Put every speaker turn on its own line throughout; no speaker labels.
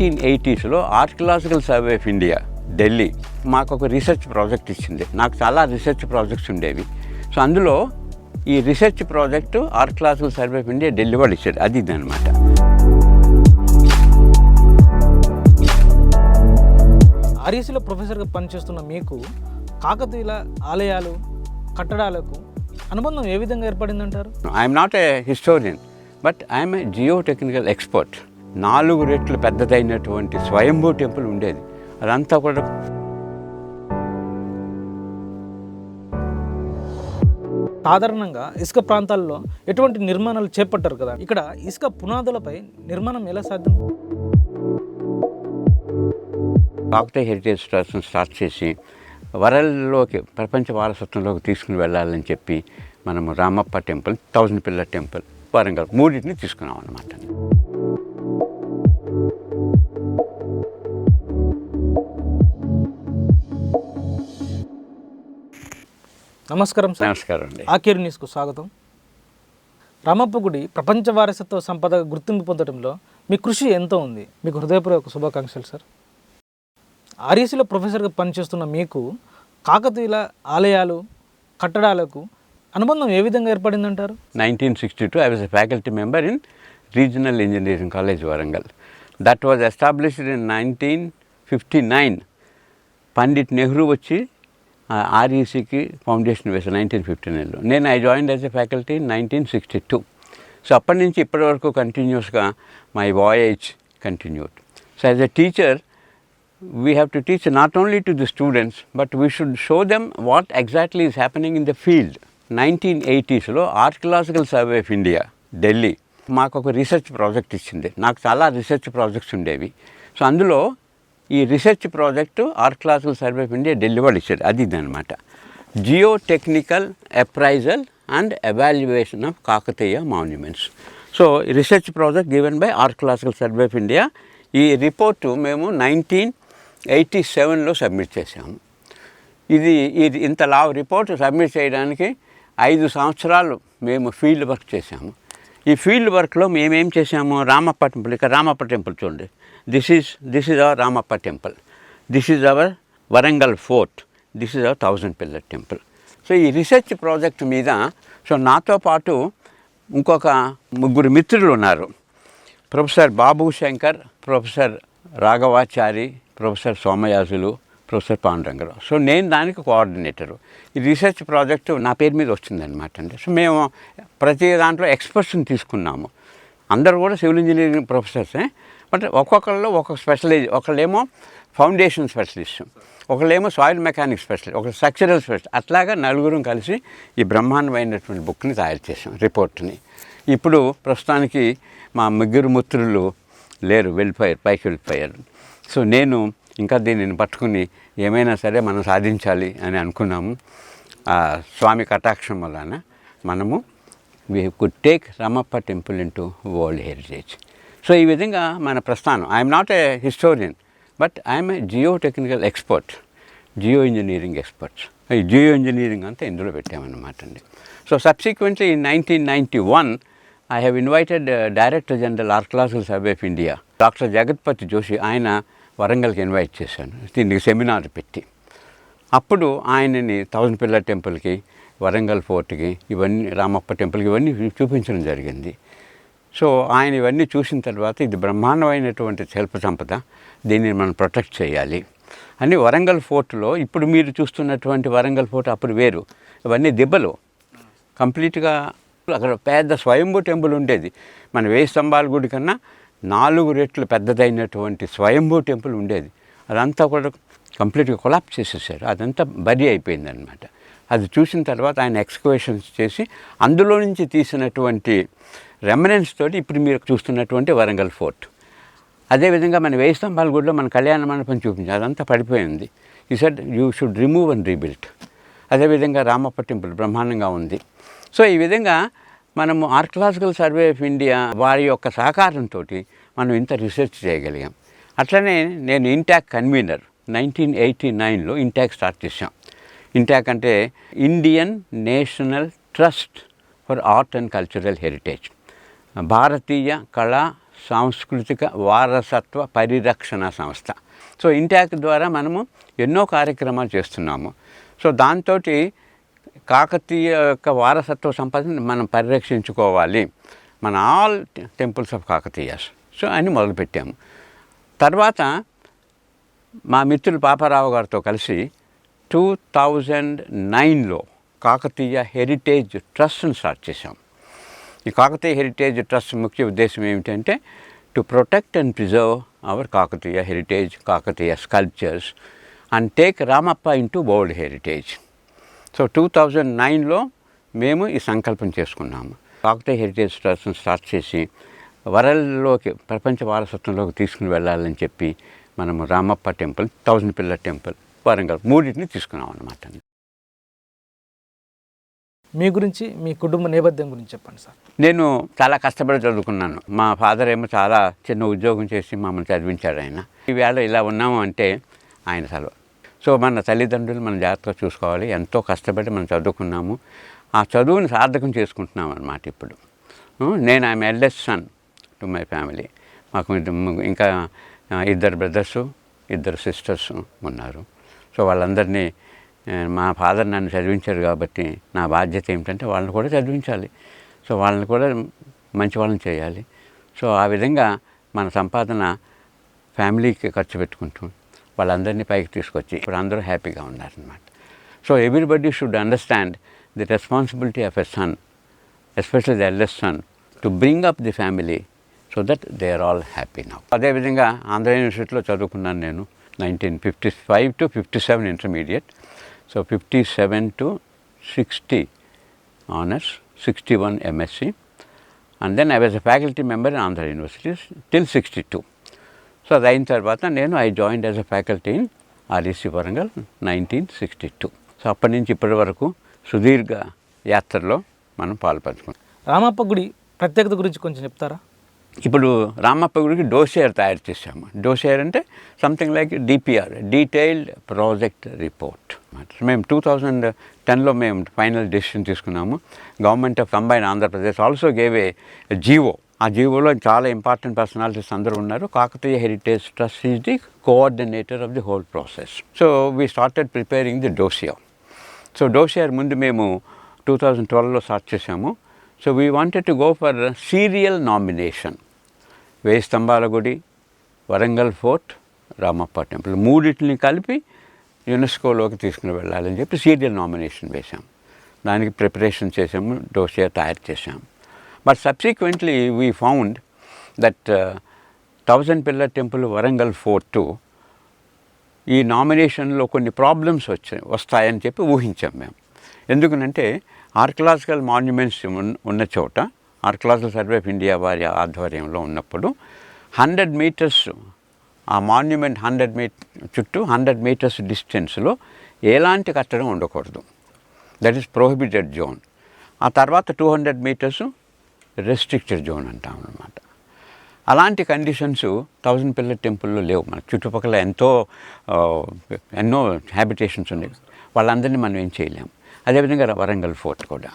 1980స్లో archaeological survey of India Delhi మాకు ఒక research project ఇచ్చింది. నాకు చాలా రీసెర్చ్ ప్రాజెక్ట్స్ ఉండేవి. సో అందులో ఈ research project archaeological survey of India Delhi వాళ్ళు ఇచ్చారు. అది ఇదనమాట.
ఆర్ఈసీలో ప్రొఫెసర్గా పనిచేస్తున్న మీకు కాకతీయుల ఆలయాలు కట్టడాలకు అనుబంధం ఏ విధంగా ఏర్పడిందంటారు?
I'm not a historian, but I'm a geo technical expert. 4 రెట్లు పెద్దదైనటువంటి స్వయంభూ టెంపుల్ ఉండేది. అదంతా కూడా
సాధారణంగా ఇసుక ప్రాంతాల్లో ఎటువంటి నిర్మాణాలు చేపట్టారు కదా, ఇక్కడ ఇసుక పునాదులపై నిర్మాణం ఎలా సాధ్యం?
కాకతీయ హెరిటేజ్ ట్రస్ట్ని స్టార్ట్ చేసి వరల్డ్లోకి ప్రపంచ వారసత్వంలోకి తీసుకుని వెళ్ళాలని చెప్పి మనము Ramappa temple, 1000 pillar temple, Warangal మూడింటిని తీసుకున్నాం అన్నమాట.
నమస్కారం సార్.
నమస్కారం అండి.
ఆకేరు న్యూస్కు స్వాగతం. రామప్ప గుడి ప్రపంచ వారసత్వ సంపదగా గుర్తింపు పొందడంలో మీ కృషి ఎంతో ఉంది. మీకు హృదయపూర్వక శుభాకాంక్షలు సార్. ఆర్ఈసీలో ప్రొఫెసర్గా పనిచేస్తున్న మీకు కాకతీయుల ఆలయాలు కట్టడాలకు అనుబంధం ఏ విధంగా ఏర్పడిందంటారు?
1962 I was a faculty member in Regional Engineering College, Warangal. That was established in 1959. Pandit Nehru వచ్చి ఆర్ఈసీకి ఫౌండేషన్ వేశారు 1959లో. నేను I joined as a faculty in 1962. So అప్పటి నుంచి ఇప్పటి వరకు కంటిన్యూస్గా my voyage continued. So as a teacher we have to teach not only to the students, but we should show them what exactly is happening in the field. 1980స్లో archaeological survey of India Delhi మాకు ఒక research project ఇచ్చింది. నాకు చాలా research projects ఉండేవి. So అందులో ఈ research project archaeological survey of India Delhi వాళ్ళు ఇచ్చారు. అది ఇదనమాట. Geo technical appraisal and evaluation of Kakatiya monuments. So research project given by archaeological survey of India. ఈ రిపోర్టు మేము 1987లో సబ్మిట్ చేసాము. ఇది ఇంత లావు రిపోర్ట్ సబ్మిట్ చేయడానికి 5 సంవత్సరాలు మేము ఫీల్డ్ వర్క్ చేసాము. ఈ ఫీల్డ్ వర్క్లో మేమేం చేసాము, రామప్ప టెంపుల్, ఇక్కడ రామప్ప టెంపుల్ చూడండి. This is our Ramappa temple, this is our Warangal fort, this is our 1000 pillar temple. So ఈ రీసెర్చ్ ప్రాజెక్ట్ మీద సో నాతో పాటు ఇంకొక 3 మిత్రులు ఉన్నారు. Professor Babu Shankar, professor Raghavachari, professor Somayajulu, professor Pandurangarao. So నేను దానికి కోఆర్డినేటరు. ఈ రీసెర్చ్ ప్రాజెక్టు నా పేరు మీద వచ్చిందనమాట అండి. సో మేము ప్రతి దాంట్లో ఎక్స్పర్ట్స్ని తీసుకున్నాము. అందరూ కూడా సివిల్ ఇంజనీరింగ్ ప్రొఫెసర్సే, బట్ ఒక్కొక్కళ్ళు ఒక్కొక్క స్పెషలైజ్. ఒకళ్ళేమో ఫౌండేషన్ స్పెషలిస్ట్, ఒకళ్ళేమో సాయిల్ మెకానిక్స్ స్పెషలిస్ట్, ఒక స్ట్రక్చరల్ స్పెషలిస్ట్. అట్లాగా 4 కలిసి ఈ బ్రహ్మాండమైనటువంటి బుక్ని తయారు చేసాం, రిపోర్ట్ని. ఇప్పుడు ప్రస్తుతానికి మా 3 మిత్రులు లేరు, పైకి వెళ్ళిపోయారు. సో నేను ఇంకా దీనిని పట్టుకుని ఏమైనా సరే మనం సాధించాలి అని అనుకున్నాము. స్వామి కటాక్షం వలన మనము we could take Ramappa temple into world heritage. So ఈ విధంగా మన ప్రస్థానం. I'm not a historian, but I'm a geo technical expert, geo engineering experts. ఈ జియో ఇంజనీరింగ్ అంతా ఇందులో పెట్టామన్నమాట అండి. So subsequently in 1991 I have invited Director General Archaeological Survey of India, doctor Jagatpati Joshi. ఆయన వరంగల్కి ఇన్వైట్ చేశాను దీనికి సెమినార్ పెట్టి. అప్పుడు ఆయనని 1000 పిల్లర్ టెంపుల్కి, వరంగల్ ఫోర్ట్కి, ఇవన్నీ రామప్ప టెంపుల్కి ఇవన్నీ చూపించడం జరిగింది. సో ఆయన ఇవన్నీ చూసిన తర్వాత ఇది బ్రహ్మాండమైనటువంటి శిల్ప సంపద, దీనిని మనం ప్రొటెక్ట్ చేయాలి అని వరంగల్ ఫోర్ట్లో, ఇప్పుడు మీరు చూస్తున్నటువంటి వరంగల్ ఫోర్ట్ అప్పుడు వేరు, ఇవన్నీ దిబ్బలు కంప్లీట్గా. అక్కడ పెద్ద స్వయంభూ టెంపుల్ ఉండేది. మన 1000 స్తంభాల గుడి కన్నా 4 రెట్లు పెద్దదైనటువంటి స్వయంభూ టెంపుల్ ఉండేది. అదంతా కూడా కంప్లీట్గా కొలాప్స్ చేసేసారు. అదంతా బరీ అయిపోయిందనమాట. అది చూసిన తర్వాత ఆయన ఎక్స్కవేషన్స్ చేసి అందులో నుంచి తీసినటువంటి రెమనెన్స్ తోటి ఇప్పుడు మీరు చూస్తున్నటువంటి వరంగల్ ఫోర్ట్. అదేవిధంగా మన 1000 స్తంభాల గుడిలో మన కళ్యాణ మండపం చూపించారు, అదంతా పడిపోయింది. ఈ said you should remove and rebuild. అదేవిధంగా రామప్ప టెంపుల్ బ్రహ్మాండంగా ఉంది. సో ఈ విధంగా మనము ఆర్కియలాజికల్ సర్వే ఆఫ్ ఇండియా వారి యొక్క సహకారంతో మనం ఇంత రీసెర్చ్ చేయగలిగాం. అట్లనే నేను ఇంటాక్ కన్వీనర్ 1989లో ఇంటాక్ స్టార్ట్ చేశాం. ఇంటాక్ అంటే Indian National Trust for Art and Cultural Heritage, భారతీయ కళా సాంస్కృతిక వారసత్వ పరిరక్షణ సంస్థ. సో ఇంటాక్ ద్వారా మనము ఎన్నో కార్యక్రమాలు చేస్తున్నాము. సో దాంతో కాకతీయ యొక్క వారసత్వ సంపదను మనం పరిరక్షించుకోవాలి, మన all temples of Kakatiyas so అని మొదలుపెట్టాము. తర్వాత మా మిత్రులు పాపారావు గారితో కలిసి 2009లో కాకతీయ హెరిటేజ్ ట్రస్ట్ని స్టార్ట్ చేశాం. ఈ కాకతీయ హెరిటేజ్ ట్రస్ట్ ముఖ్య ఉద్దేశం ఏమిటంటే to protect and preserve our Kakatiya heritage, Kakatiya sculptures and take Ramappa into world heritage. So 2009లో మేము ఈ సంకల్పం చేసుకున్నాము. కాకతీయ హెరిటేజ్ ట్రస్ట్ని స్టార్ట్ చేసి వరల్డ్లోకి, ప్రపంచ వారసత్వంలోకి తీసుకుని వెళ్ళాలని చెప్పి మనము Ramappa temple, 1000 pillar temple, Warangal మూడింటిని తీసుకున్నాం అన్నమాట.
మీ గురించి, మీ కుటుంబ నేపథ్యం గురించి చెప్పండి సార్.
నేను చాలా కష్టపడి చదువుకున్నాను. మా ఫాదర్ ఏమో చాలా చిన్న ఉద్యోగం చేసి మమ్మల్ని చదివించాడు. ఆయన ఈవేళ ఇలా ఉన్నాము అంటే ఆయన సెలవు. సో మన తల్లిదండ్రులు మన జాగ్రత్తగా చూసుకోవాలి. ఎంతో కష్టపడి మనం చదువుకున్నాము, ఆ చదువుని సార్థకం చేసుకుంటున్నాం అన్నమాట ఇప్పుడు. నేను I'm eldest son to my family. మాకు ఇంకా 2 బ్రదర్సు, 2 సిస్టర్స్ ఉన్నారు. సో వాళ్ళందరినీ, మా ఫాదర్ నన్ను చదివించారు కాబట్టి నా బాధ్యత ఏమిటంటే వాళ్ళని కూడా చదివించాలి. సో వాళ్ళని కూడా మంచి వాళ్ళని చేయాలి. సో ఆ విధంగా మన సంపాదన ఫ్యామిలీకి ఖర్చు పెట్టుకుంటూ వాళ్ళందరినీ పైకి తీసుకొచ్చి ఇప్పుడు అందరూ హ్యాపీగా ఉన్నారనమాట. So everybody should understand the responsibility of a son, especially the eldest son, to bring up the family so that they are all happy now. అదేవిధంగా ఆంధ్ర యూనివర్సిటీలో చదువుకున్నాను నేను 1955 to 57 intermediate. So 57 to 60 honours, 61 MSc, and then I was a faculty member in Andhra university till 62. So అది అయిన తర్వాత నేను I joined as a faculty in REC Warangal 1962. So అప్పటి నుంచి ఇప్పటి వరకు సుదీర్ఘ యాత్రలో మనం పాల్పంచుకున్నాం.
రామప్ప గుడి ప్రత్యేకత గురించి కొంచెం చెప్తారా?
ఇప్పుడు రామప్ప గుడికి డోసియర్ తయారు చేసాము. డోసియర్ అంటే something like DPR, detailed project report. మేము 2010లో మేము ఫైనల్ డెసిషన్ తీసుకున్నాము. Government of combine Andhra Pradesh also gave a GO. ఆ జీవోలో చాలా ఇంపార్టెంట్ పర్సనాలిటీస్ అందరూ ఉన్నారు. Kakatiya heritage trust is the coordinator of the whole process. So we started preparing the dossier. So dossier ముందు మేము 2012లో స్టార్ట్ చేసాము. So we wanted to go for serial nomination. 1000 స్తంభాల గుడి, వరంగల్ ఫోర్ట్, రామప్ప టెంపుల్ మూడింటిని కలిపి యునెస్కోలోకి తీసుకుని వెళ్ళాలని చెప్పి సీరియల్ నామినేషన్ వేశాం. దానికి ప్రిపరేషన్ చేసాము, డోసియర్ తయారు చేసాము. But subsequently we found that 1000 pillar temple, Warangal fort ఈ నామినేషన్లో కొన్ని ప్రాబ్లమ్స్ వస్తాయని చెప్పి ఊహించాం మేము. ఎందుకనంటే ఆర్కియలాజికల్ మాన్యుమెంట్స్ ఉన్న చోట ఆర్కియలాజికల్ సర్వే ఆఫ్ ఇండియా వారి ఆధ్వర్యంలో ఉన్నప్పుడు 100 మీటర్స్ ఆ మాన్యుమెంట్ 100 చుట్టూ 100 మీటర్స్ డిస్టెన్స్లో ఎలాంటి కట్టడం ఉండకూడదు. That is prohibited zone. ఆ తర్వాత 200 మీటర్స్ రెస్ట్రిక్టెడ్ జోన్ అంటాం అన్నమాట. అలాంటి కండిషన్స్ 1000 పిల్లర్ టెంపుల్లో లేవు. మన చుట్టుపక్కల ఎన్నో హ్యాబిటేషన్స్ ఉన్నాయి. వాళ్ళందరినీ మనం ఏం చేయలేము. అదేవిధంగా వరంగల్ ఫోర్ట్ కూడా.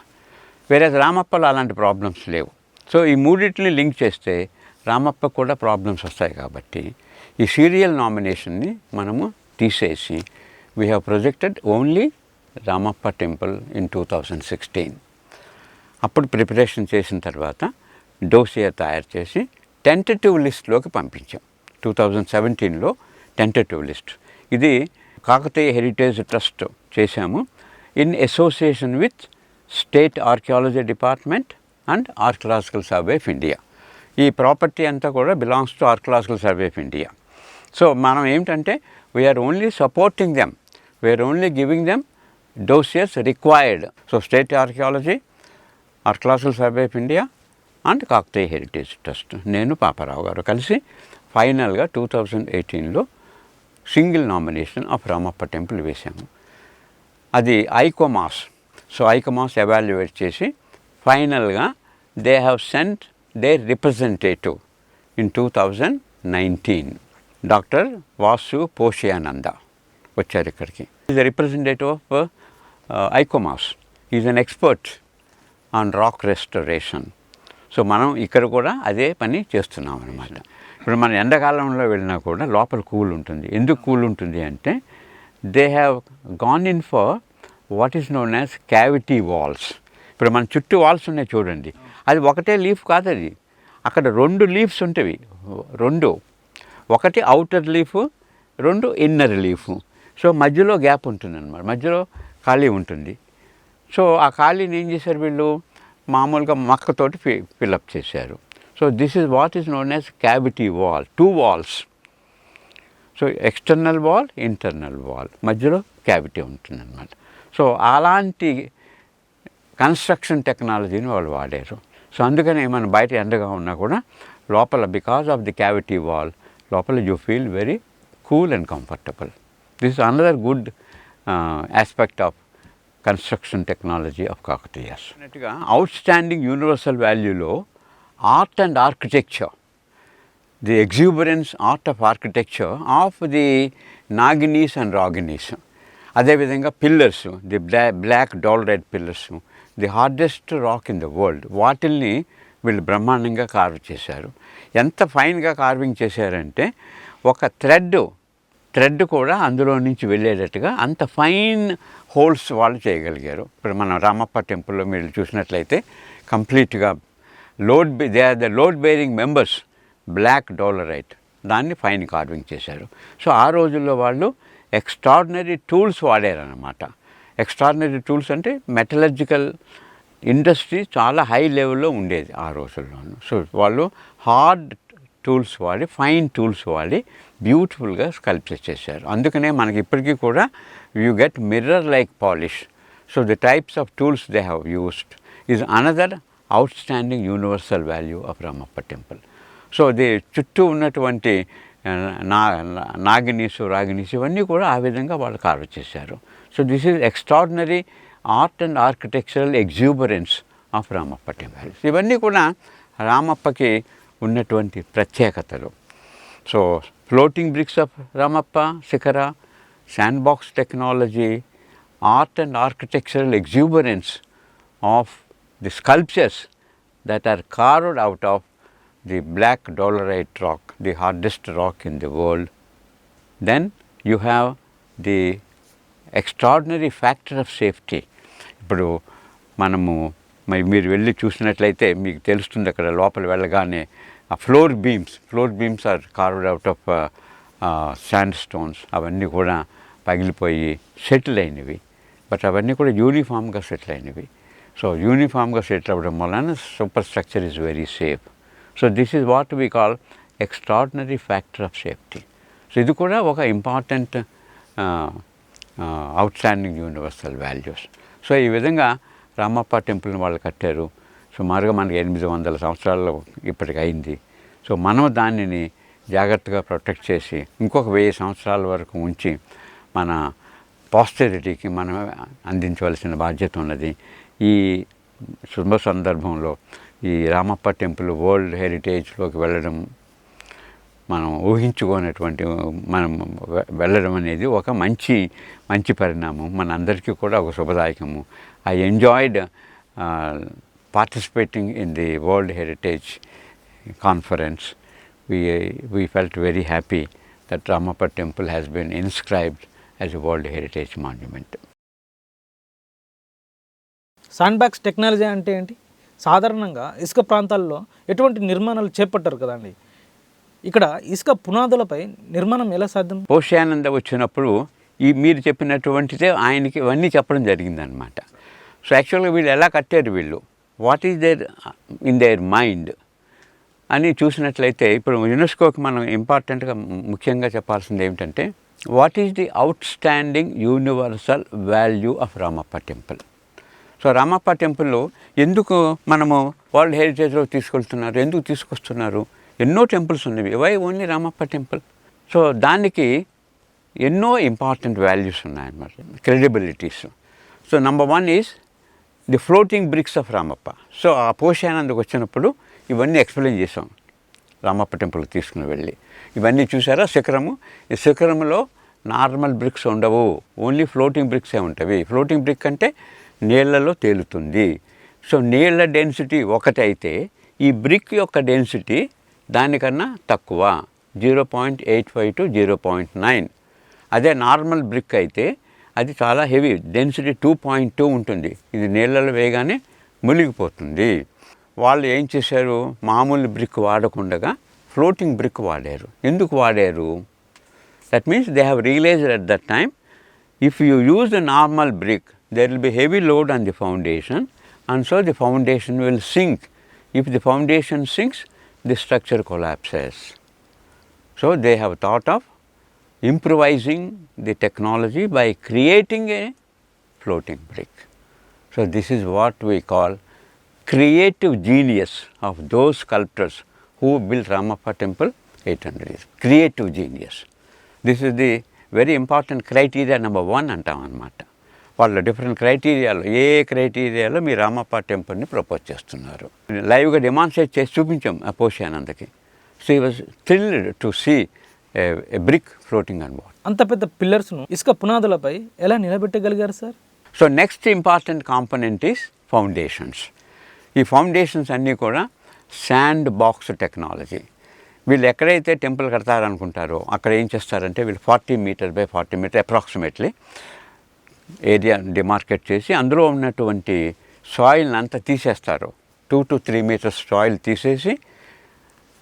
వేరే రామప్పలో అలాంటి ప్రాబ్లమ్స్ లేవు. సో ఈ మూడింటిని లింక్ చేస్తే రామప్ప కూడా ప్రాబ్లమ్స్ వస్తాయి. కాబట్టి ఈ సీరియల్ నామినేషన్ని మనము తీసేసి we have projected only Ramappa temple in 2016. అప్పుడు ప్రిపరేషన్ చేసిన తర్వాత డోసియర్ తయారు చేసి టెంటేటివ్ లిస్ట్లోకి పంపించాం. 2017లో టెంటేటివ్ లిస్ట్. ఇది కాకతీయ హెరిటేజ్ ట్రస్ట్ చేశాము in association with state archaeology department and archaeological survey of India. ఈ ప్రాపర్టీ అంతా కూడా belongs to archaeological survey of India. So మనం ఏమిటంటే we are only supporting them, we are only giving them dossiers required. So state archaeology, archaeological survey of India and Kakatiya heritage trust, నేను పాపారావు గారు కలిసి ఫైనల్గా 2018లో single nomination of Ramappa temple వేశాము. అది ఐకోమాస్. So ICOMOS evaluate చేసి ఫైనల్గా they have sent there representative in 2019. Doctor Vasu Poshyananda వచ్చారు ఇక్కడికి. Is the representative of ICOMOS. Is an expert on rock restoration. So మనం ఇక్కడ కూడా అదే పని చేస్తున్నాం అనమాట. ఇప్పుడు మన ఎండాకాలంలో వెళ్ళినా కూడా లోపల కూల్ ఉంటుంది. ఎందుకు కూల్ ఉంటుంది అంటే they have gone in for what is known as cavity walls. ఇప్పుడు మన చుట్టూ వాల్స్ ఉన్నాయి చూడండి, అది ఒకటే లీఫ్ కాదు, అది అక్కడ 2 లీవ్స్ ఉంటాయి, 2, ఒకటి outer leaf, 2 inner leaf. So మధ్యలో గ్యాప్ ఉంటుంది అన్నమాట, మధ్యలో ఖాళీ ఉంటుంది. సో ఆ ఖాళీని ఏం చేశారు వీళ్ళు, మామూలుగా మక్కతోటి ఫిల్అప్ చేశారు. So this is what is known as cavity wall, 2 walls. So external wall, internal wall, మధ్యలో క్యావిటీ ఉంటుంది అన్నమాట. సో అలాంటి కన్స్ట్రక్షన్ టెక్నాలజీని వాళ్ళు వాడారు. సో అందుకనే మనం బయట ఎండగా ఉన్నా కూడా లోపల because of the cavity wall లోపల you feel very cool and comfortable. This is another good aspect of construction technology of Kakatiyas. అన్నట్టుగా అవుట్స్టాండింగ్ యూనివర్సల్ వాల్యూలో art and architecture, the exuberance art of architecture of the Naginis and Raginis, అదేవిధంగా pillars, the black dolerite pillars, the hardest rock in the world, వాటిల్ని వీళ్ళు బ్రహ్మాండంగా carve చేశారు. ఎంత ఫైన్గా carving చేశారంటే ఒక థ్రెడ్ కూడా అందులో నుంచి వెళ్ళేటట్టుగా అంత ఫైన్ హోల్స్ వాళ్ళు చేయగలిగారు. ఇప్పుడు మన రామప్ప టెంపుల్లో మీరు చూసినట్లయితే కంప్లీట్గా they are the load bearing members, black dolerite, దాన్ని ఫైన్ కార్వింగ్ చేశారు. సో ఆ రోజుల్లో వాళ్ళు ఎక్స్ట్రాడినరీ టూల్స్ వాడారన్నమాట. ఎక్స్ట్రాడినరీ టూల్స్ అంటే మెటలర్జికల్ ఇండస్ట్రీ చాలా హై లెవెల్లో ఉండేది ఆ రోజుల్లోనూ. సో వాళ్ళు హార్డ్ టూల్స్ వాడి, ఫైన్ టూల్స్ వాడి బ్యూటిఫుల్గా స్కల్ప్చర్ చేశారు. అందుకనే మనకి ఇప్పటికీ కూడా you get mirror like polish. So the types of tools they have used is another outstanding universal value of Ramappa temple. So the చుట్టూ ఉన్నటువంటి నాగినీసు, రాగినీసు ఇవన్నీ కూడా ఆ విధంగా వాళ్ళు కార్వ్ చేశారు. So this is extraordinary art and architectural exuberance of Ramappa temple. ఇవన్నీ కూడా రామప్పకి ఉన్నటువంటి ప్రత్యేకతలు. So floating bricks of Ramappa shikhara, sand box technology, art and architectural exuberance of the sculptures that are carved out of the black dolerite rock, the hardest rock in the world. Then you have the extraordinary factor of safety. ఇప్పుడు మనము మీరు వెళ్ళి చూసినట్లయితే మీకు తెలుస్తుంది, అక్కడ లోపల వెళ్ళగానే ఆ floor beams are carved out of sand stones. అవన్నీ కూడా పగిలిపోయి సెటిల్ అయినవి, బట్ అవన్నీ కూడా యూనిఫామ్గా సెటిల్ అయినవి. సో యూనిఫామ్గా సెటిల్ అవ్వడం వలన super structure is very safe. So this is what we call extraordinary factor of safety. So ఇది కూడా ఒక important outstanding universal values. So ఈ విధంగా రామప్ప టెంపుల్ని వాళ్ళు కట్టారు. సుమారుగా మనకి 800 సంవత్సరాల్లో ఇప్పటికి అయింది. సో మనం దానిని జాగ్రత్తగా ప్రొటెక్ట్ చేసి ఇంకొక 1000 సంవత్సరాల వరకు ఉంచి మన పాస్టెరిటీకి మనం అందించవలసిన బాధ్యత ఉన్నది. ఈ శుభ సందర్భంలో ఈ రామప్ప టెంపుల్ వరల్డ్ హెరిటేజ్లోకి వెళ్ళడం మనం ఊహించుకోనటువంటి మనం వెళ్ళడం అనేది ఒక మంచి పరిణామం, మన అందరికీ కూడా ఒక శుభదాయకము. I enjoyed participating in the World Heritage Conference. We felt very happy that Ramappa Temple has been inscribed as a World Heritage Monument.
Sand box technology అంటే ఏంటి? సాధారణంగా ఇసుక ప్రాంతాల్లో ఎటువంటి నిర్మాణాలు చేపట్టారు కదండి, ఇక్కడ ఇసుక పునాదులపై నిర్మాణం ఎలా సాధ్యం?
పోషానంద వచ్చినప్పుడు మీరు చెప్పినటువంటిదే ఆయనకి ఇవన్నీ చెప్పడం జరిగిందనమాట. సో యాక్చువల్గా వీళ్ళు ఎలా కట్టారు, వీళ్ళు what is there in their mind అని చూసినట్లయితే ఇప్పుడు యునెస్కోకి మనం ఇంపార్టెంట్గా ముఖ్యంగా చెప్పాల్సింది ఏమిటంటే what is the outstanding universal value of Ramappa temple. So Ramappa టెంపుల్లో ఎందుకు మనము వరల్డ్ హెరిటేజ్లో ఎందుకు తీసుకొస్తున్నారు? ఎన్నో టెంపుల్స్ ఉన్నవి, why only Ramappa temple? So దానికి ఎన్నో ఇంపార్టెంట్ వాల్యూస్ ఉన్నాయన్నమాట, credibilities. So number 1 is the floating bricks of Ramappa. So ఆ పోషానందకు వచ్చినప్పుడు ఇవన్నీ ఎక్స్ప్లెయిన్ చేసాం. రామప్ప టెంపుల్కి తీసుకుని వెళ్ళి ఇవన్నీ చూసారా. ఈ శిఖరంలో నార్మల్ బ్రిక్స్ ఉండవు, ఓన్లీ ఫ్లోటింగ్ బ్రిక్సే ఉంటాయి. ఫ్లోటింగ్ బ్రిక్ అంటే నీళ్లలో తేలుతుంది. సో నీళ్ల డెన్సిటీ ఒకటైతే ఈ బ్రిక్ యొక్క డెన్సిటీ దానికన్నా తక్కువ 0.85 to 0.9. అదే నార్మల్ బ్రిక్ అయితే అది చాలా హెవీ, డెన్సిటీ 2.2 ఉంటుంది. ఇది నీళ్ళలో వేయగానే మునిగిపోతుంది. వాళ్ళు ఏం చేశారు, మామూలు బ్రిక్ వాడకుండా ఫ్లోటింగ్ బ్రిక్ వాడారు. ఎందుకు వాడారు? That means they have realized at that time, if you use a normal brick, there will be heavy load on the foundation, and so the foundation will sink. If the foundation sinks, the structure collapses. So they have thought of improvising the technology by creating a floating brick. So this is what we call creative genius of those sculptors who built Ramappa temple 800 years. Creative genius. This is the very important criteria number 1 అంటాం అన్నమాట. వాళ్ళ different క్రైటీరియాలో ఏ క్రైటీరియాలో మీ రామప్ప టెంపుల్ని propose చేస్తున్నారు. లైవ్గా demonstrate చేసి చూపించాం ఆ పోషానందకి. So he was thrilled to see a brick floating on water.
అంత పెద్ద పిల్లర్స్ను ఇసుక పునాదులపై ఎలా నిలబెట్టగలిగారు sir?
So next important component is foundations. ఈ ఫౌండేషన్స్ అన్నీ కూడా శాండ్ బాక్స్ టెక్నాలజీ. వీళ్ళు ఎక్కడైతే టెంపుల్ కడతారనుకుంటారో అక్కడ ఏం చేస్తారంటే వీళ్ళు 40 meter by 40 meter approximately area demarcate చేసి అందులో ఉన్నటువంటి సాయిల్ని అంతా తీసేస్తారు. 2 to 3 మీటర్స్ సాయిల్ తీసేసి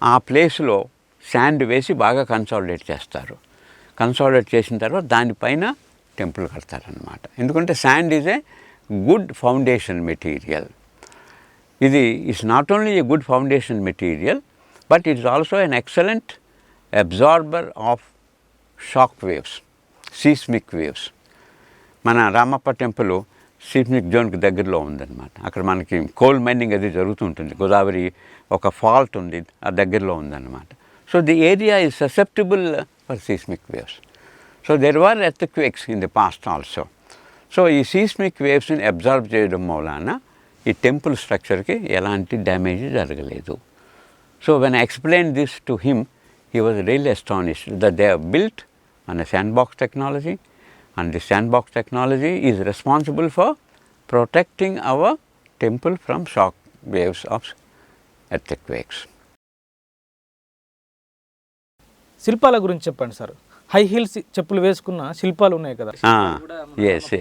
ఆ ప్లేస్లో శాండ్ వేసి బాగా కన్సాలిడేట్ చేస్తారు. కన్సాలిడేట్ చేసిన తర్వాత దానిపైన టెంపుల్ కడతారనమాట. ఎందుకంటే sand is a good foundation material. ఇది is not only a good foundation material, but it is also an excellent absorber of shock waves, seismic waves. మన రామప్ప టెంపుల్ సీస్మిక్ జోన్కి దగ్గరలో ఉందన్నమాట. అక్కడ మనకి కోల్ మైనింగ్ అది జరుగుతుంటుంది. గోదావరి ఒక ఫాల్ట్ ఉంది, ఆ దగ్గరలో ఉందన్నమాట. So the area is susceptible for seismic waves. So there were earthquakes in the past also. So ఈ సీస్మిక్ వేవ్స్ని అబ్జర్వ్ చేయడం మూలాన ఈ టెంపుల్ స్ట్రక్చర్కి ఎలాంటి డ్యామేజ్ జరగలేదు. So when I explained this to him, he was really astonished that they have built on a sandbox technology, and the sandbox technology is responsible for protecting our temple from shock waves of earthquakes.
శిల్పాల గురించి చెప్పండి sir. High heels చెప్పులు వేసుకున్న శిల్పాలు ఉన్నాయి కదా.
Yes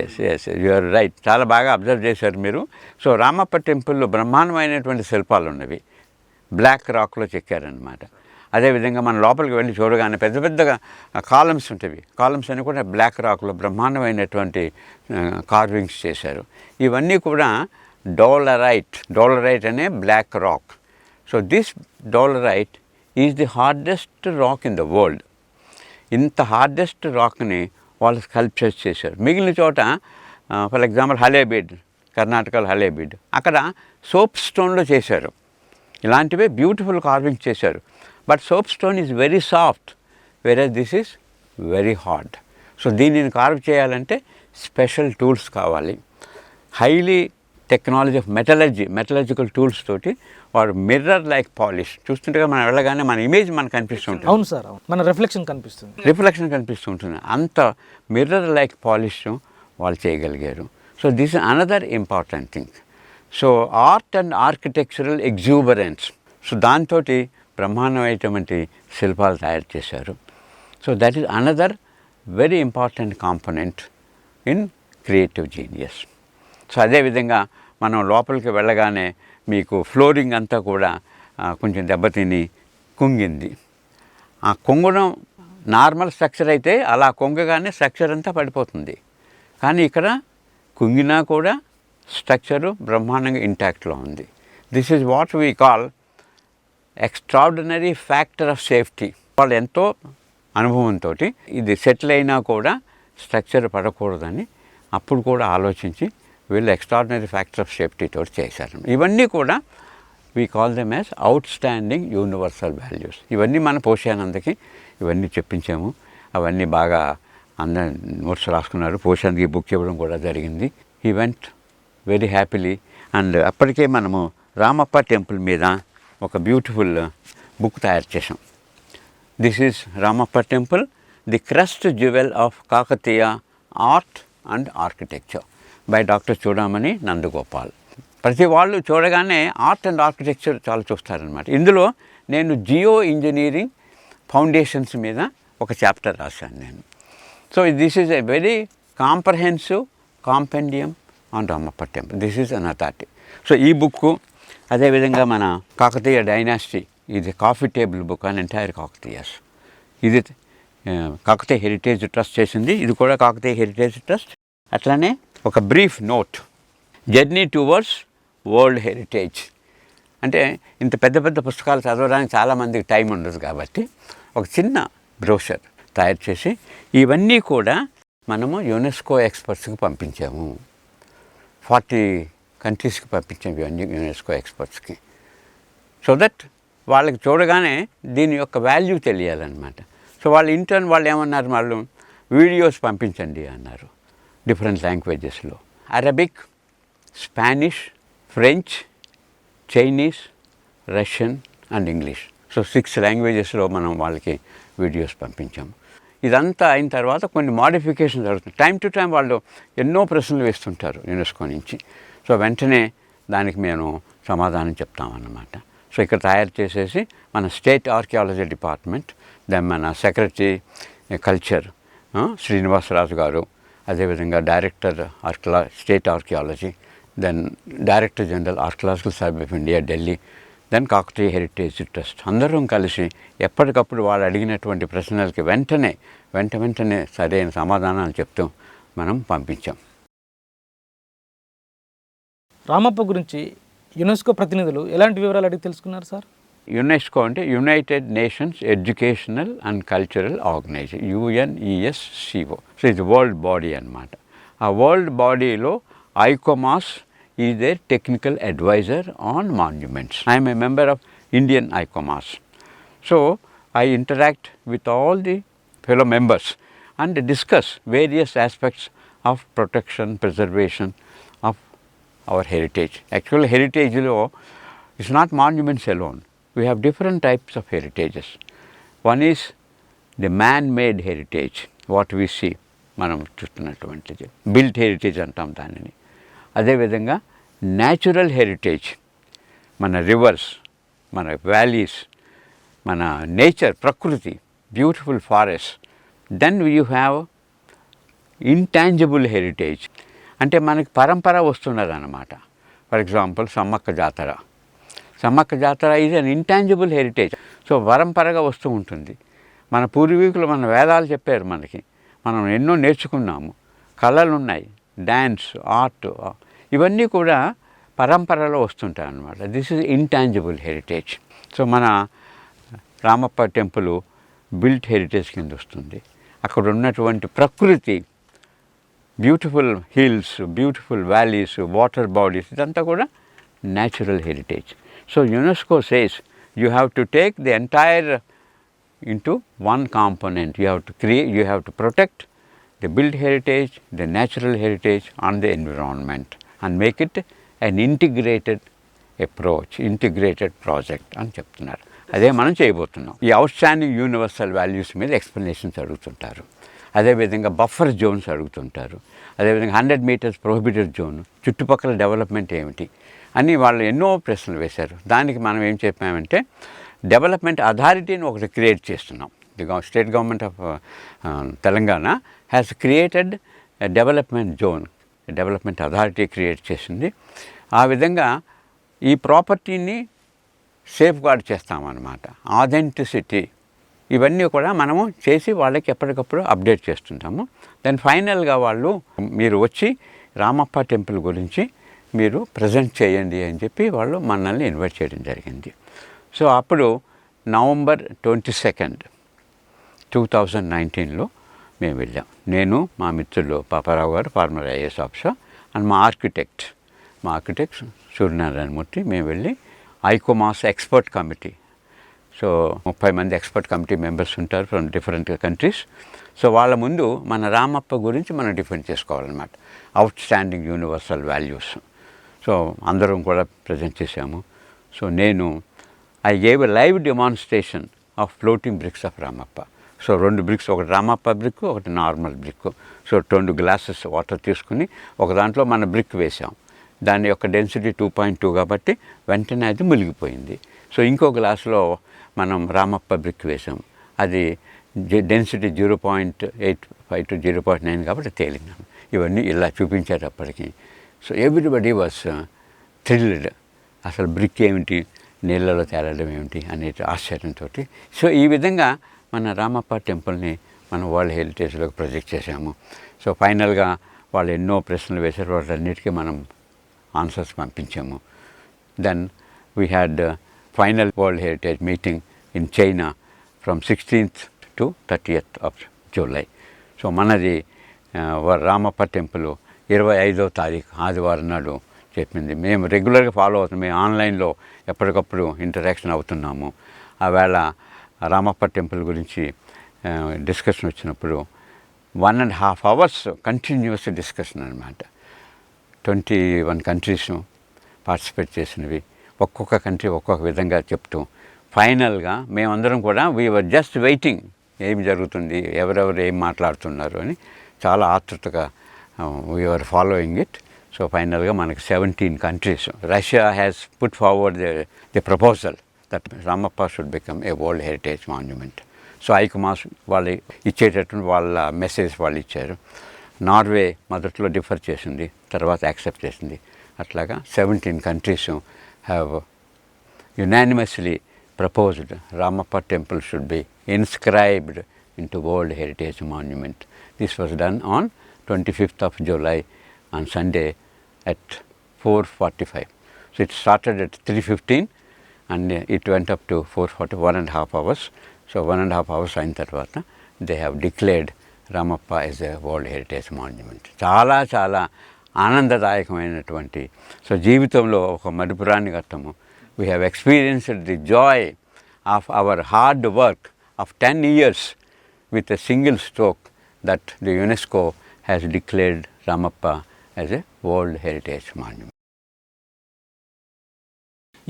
you are right. చాలా బాగా observe చేశారు మీరు. సో రామప్ప టెంపుల్లో బ్రహ్మాండమైనటువంటి శిల్పాలు ఉన్నవి, బ్లాక్ రాక్లో చెక్కారనమాట. అదేవిధంగా మన లోపలికి వెళ్ళి చూడగానే పెద్ద పెద్దగా కాలమ్స్ ఉంటాయి. కాలమ్స్ అన్నీ కూడా బ్లాక్ రాక్లో బ్రహ్మాండమైనటువంటి కార్వింగ్స్ చేశారు. ఇవన్నీ కూడా డోలరైట్ అనే black rock. So this dolerite is the hardest rock in the world. ఇంత హార్డెస్ట్ రాక్ని వాళ్ళు స్కల్ప్చర్స్ చేశారు. మిగిలిన చోట ఫర్ ఎగ్జాంపుల్ హలేబీడ్, కర్ణాటకలో హలేబీడ్, అక్కడ సోప్ స్టోన్లో చేశారు. ఇలాంటివే బ్యూటిఫుల్ కార్వింగ్ చేశారు. But soap stone is very soft, వేరే this is very hard. So దీనిని కార్వ్ చేయాలంటే స్పెషల్ టూల్స్ కావాలి. Highly technology of metallurgical tools తోటి వాడు మిర్రర్ లైక్ పాలిష్ చూస్తుంటే మనం వెళ్ళగానే మన ఇమేజ్ మనకు కనిపిస్తుంటుంది.
అవును సార్, మన రిఫ్లెక్షన్ కనిపిస్తుంటుంది. అంత మిర్రర్ లైక్ పాలిష్ వాళ్ళు చేయగలిగారు. So this is another important thing. So art and architectural exuberance, so దాంతో బ్రహ్మాండమైనటువంటి శిల్పాలు తయారు చేశారు. So that is another very important component in creative genius. So అదేవిధంగా మనం లోపలికి వెళ్ళగానే మీకు ఫ్లోరింగ్ అంతా కూడా కొంచెం దెబ్బతిని కుంగింది. ఆ కొంగడం నార్మల్ స్ట్రక్చర్ అయితే అలా కొంగగానే స్ట్రక్చర్ అంతా పడిపోతుంది. కానీ ఇక్కడ కుంగినా కూడా స్ట్రక్చరు బ్రహ్మాండంగా ఇంటాక్ట్లో ఉంది. This is what we call extraordinary factor of safety. వాళ్ళు ఎంతో అనుభవంతో ఇది సెటిల్ అయినా కూడా స్ట్రక్చర్ పడకూడదని అప్పుడు కూడా ఆలోచించి వీళ్ళు ఎక్స్ట్రాడినరీ ఫ్యాక్టర్ ఆఫ్ సేఫ్టీ తోటి చేశారు. ఇవన్నీ కూడా we call them as out standing universal values. ఇవన్నీ మన పోషానందకి ఇవన్నీ చెప్పించాము. అవన్నీ బాగా అందరు నోట్స్ రాసుకున్నారు. పోషానికి బుక్ ఇవ్వడం కూడా జరిగింది. He went very happily. And అప్పటికే మనము రామప్ప టెంపుల్ మీద ఒక బ్యూటిఫుల్ బుక్ తయారు చేసాం. This is Ramappa temple, the crest jewel of Kakatiya art and architecture by doctor Chudamani Nandagopal.
ప్రతి వాళ్ళు చూడగానే ఆర్ట్ అండ్ ఆర్కిటెక్చర్ చాలా చూస్తారనమాట. ఇందులో నేను జియో ఇంజనీరింగ్ ఫౌండేషన్స్ మీద ఒక చాప్టర్ రాశాను నేను. So this is a very comprehensive compendium on Ramappa temple. This is an authority. So ఈ బుక్, అదేవిధంగా మన కాకతీయ డైనాసిటీ, ఇది coffee table book and entire Kakatiyas. ఇది కాకతీయ హెరిటేజ్ ట్రస్ట్ చేసింది, ఇది కూడా కాకతీయ హెరిటేజ్ ట్రస్ట్. అట్లానే ఒక brief note, journey towards world heritage. అంటే ఇంత పెద్ద పెద్ద పుస్తకాలు చదవడానికి చాలామందికి టైం ఉండదు కాబట్టి ఒక చిన్న బ్రోషర్ తయారు చేసి ఇవన్నీ కూడా మనము యునెస్కో ఎక్స్పర్ట్స్కి పంపించాము. 40 కంట్రీస్కి పంపించాము ఇవన్నీ యునెస్కో ఎక్స్పర్ట్స్కి. సో దట్ వాళ్ళకి చూడగానే దీని యొక్క వాల్యూ తెలియాలన్నమాట. సో వాళ్ళ ఇంటర్న్ వాళ్ళు ఏమన్నారు, వాళ్ళు వీడియోస్ పంపించండి అన్నారు డిఫరెంట్ లాంగ్వేజెస్లో. Arabic, Spanish, French, Chinese, Russian and English. So 6 లాంగ్వేజెస్లో మనం వాళ్ళకి వీడియోస్ పంపించాము. ఇదంతా అయిన తర్వాత కొన్ని మోడిఫికేషన్ జరుగుతుంది. టైం టు టైం వాళ్ళు ఎన్నో ప్రశ్నలు వేస్తుంటారు యునెస్కో నుంచి. సో వెంటనే దానికి మేము సమాధానం చెప్తామన్నమాట. సో ఇక్కడ తయారు చేసేసి మన స్టేట్ ఆర్కియాలజీ డిపార్ట్మెంట్, దెన్ మన సెక్రటరీ కల్చర్ శ్రీనివాసరాజు గారు, అదేవిధంగా director state archaeology, then director general archaeological survey of India Delhi, then Kakatiya heritage trust అందరం కలిసి ఎప్పటికప్పుడు వాళ్ళు అడిగినటువంటి ప్రశ్నలకి వెంటనే సరైన సమాధానాలు చెప్తూ మనం పంపించాం.
రామప్ప గురించి యునెస్కో ప్రతినిధులు ఎలాంటి వివరాలు అడిగి తెలుసుకున్నారు సార్?
యునెస్కో అంటే united nations educational and cultural organization, UNESCO. So ఇది వరల్డ్ బాడీ అన్నమాట. ఆ వరల్డ్ బాడీలో ఐకోమాస్ is their technical advisor on monuments. I am a member of Indian ICOMOS. So I interact with all the fellow members and discuss various aspects of protection, preservation of our heritage. Actually heritage is not monuments alone. We have different types of heritages. One is the man-made heritage, what we see, మనం చూస్తున్నటువంటిది built heritage అంటాం దానిని. అదేవిధంగా natural heritage, మన rivers, మన valleys, మన nature, ప్రకృతి, beautiful forest. Then you have intangible heritage, అంటే మనకి పరంపర వస్తున్నదన్నమాట. For example Sammakka Jatara is an intangible heritage. So పరంపరగా వస్తూ ఉంటుంది. మన పూర్వీకులు మన వేదాలు చెప్పారు మనకి, మనం ఎన్నో నేర్చుకున్నాము, కళలు ఉన్నాయి, డ్యాన్స్, ఆర్ట్, ఇవన్నీ కూడా పరంపరలో వస్తుంటాయి అన్నమాట. This is intangible heritage. So మన రామప్ప టెంపుల్ బిల్ట్ హెరిటేజ్ కింద వస్తుంది. అక్కడ ఉన్నటువంటి ప్రకృతి, beautiful hills, beautiful valleys, water bodies, ఇదంతా కూడా natural heritage. So UNESCO says you have to take the entire into one component. You have to protect the built heritage, the natural heritage and the environment and make it an integrated approach, integrated project అని చెప్తున్నారు. అదే మనం చేయబోతున్నాం. ఈ out standing universal values మీద explanations అడుగుతుంటారు. అదేవిధంగా buffer zones అడుగుతుంటారు. అదేవిధంగా 100 మీటర్స్ ప్రొహిబిటెడ్ జోన్, చుట్టుపక్కల డెవలప్మెంట్ ఏమిటి అని వాళ్ళు ఎన్నో ప్రశ్నలు వేశారు. దానికి మనం ఏం చెప్పామంటే డెవలప్మెంట్ అథారిటీని ఒకటి క్రియేట్ చేస్తున్నాం. The state government of Telangana has created development zone, development authority create చేసింది. ఆ విధంగా ఈ ప్రాపర్టీని సేఫ్ గార్డ్ చేస్తామన్నమాట. ఆథెంటిసిటీ ఇవన్నీ కూడా మనము చేసి వాళ్ళకి ఎప్పటికప్పుడు అప్డేట్ చేస్తుంటాము. దెన్ ఫైనల్గా వాళ్ళు మీరు వచ్చి రామప్ప టెంపుల్ గురించి మీరు ప్రజెంట్ చేయండి అని చెప్పి వాళ్ళు మనల్ని ఇన్వైట్ చేయడం జరిగింది. సో అప్పుడు November 22, 2019లో మేము వెళ్ళాం. నేను, మా మిత్రులు పాపారావు గారు, ఫార్మర్ ఐఏఎస్ ఆఫీసర్, అండ్ మా ఆర్కిటెక్ట్ సూర్యనారాయణమూర్తి, మేము వెళ్ళి ఐకోమాస్ ఎక్స్పర్ట్ కమిటీ. సో 30 మంది ఎక్స్పర్ట్ కమిటీ మెంబర్స్ ఉంటారు ఫ్రమ్ డిఫరెంట్ కంట్రీస్. సో వాళ్ళ ముందు మన రామప్ప గురించి మనం డిఫెండ్ చేసుకోవాలన్నమాట, out standing universal values. So అందరం కూడా ప్రజెంట్ చేశాము. So I gave a live demonstration of floating bricks of Ramappa. So 2 bricks, ఒకటి రామప్ప బ్రిక్, ఒకటి normal brick. So 2 glasses water తీసుకుని ఒక దాంట్లో మన బ్రిక్ వేసాం. దాని యొక్క డెన్సిటీ 2.2 కాబట్టి వెంటనే అది మునిగిపోయింది. సో ఇంకో గ్లాసులో మనం రామప్ప బ్రిక్ వేసాం, అది డెన్సిటీ 0.85 to 0.9 కాబట్టి తేలినాం. ఇవన్నీ ఇలా చూపించేటప్పటికి సో ఎవ్రీబడి వాస్ థ్రిల్డ్. అసలు బ్రిక్ ఏమిటి, నీళ్ళలో తేలడం ఏమిటి అనే ఆశ్చర్యంతో. సో ఈ విధంగా మన రామప్ప టెంపుల్ని మనం వరల్డ్ హెరిటేజ్లోకి ప్రొజెక్ట్ చేశాము. సో ఫైనల్గా వాళ్ళు ఎన్నో ప్రశ్నలు వేశారు, వాటన్నిటికీ మనం ఆన్సర్స్ పంపించాము. Then we had final world heritage meeting in China from 16th to 30th of July. So మనది రామప్ప టెంపుల్ 25వ తారీఖు ఆదివారం నాడు చెప్పింది. మేము రెగ్యులర్గా ఫాలో అవుతున్నాం, మేము ఆన్లైన్లో ఎప్పటికప్పుడు ఇంటరాక్షన్ అవుతున్నాము. ఆవేళ రామప్ప టెంపుల్ గురించి డిస్కషన్ వచ్చినప్పుడు 1.5 hours కంటిన్యూస్ డిస్కషన్ అనమాట. 21 కంట్రీస్ పార్టిసిపేట్ చేసినవి, ఒక్కొక్క కంట్రీ ఒక్కొక్క విధంగా చెప్తూ ఫైనల్గా మేమందరం కూడా వీఆర్ జస్ట్ వెయిటింగ్ ఏం జరుగుతుంది, ఎవరెవరు ఏం మాట్లాడుతున్నారు అని చాలా ఆతృతగా వీఆర్ ఫాలోయింగ్ ఇట్. సో ఫైనల్గా మనకి 17 countries, Russia has put forward the proposal that Ramappa should become a world heritage monument. So ICOMOS వాళ్ళు ఇచ్చేటటువంటి వాళ్ళ మెసేజ్ వాళ్ళు ఇచ్చారు. నార్వే మొదట్లో డిఫర్ చేసింది, తర్వాత యాక్సెప్ట్ చేసింది. అట్లాగా 17 countries have unanimously proposed Ramappa temple should be inscribed into World Heritage Monument. This was done on 25th of July on Sunday at 4:45. So it started at 3:15 and it went up to 4:40, 1.5 hours. So 1.5 hours అయిన తర్వాత they have declared Ramappa as a World Heritage Monument. చాలా చాలా ఆనందదాయకమైనటువంటి, so జీవితంలో ఒక మరుపురాని ఘట్టము. We have experienced the joy of our hard work of 10 years with a single stroke that the UNESCO has declared Ramappa as a World Heritage Monument.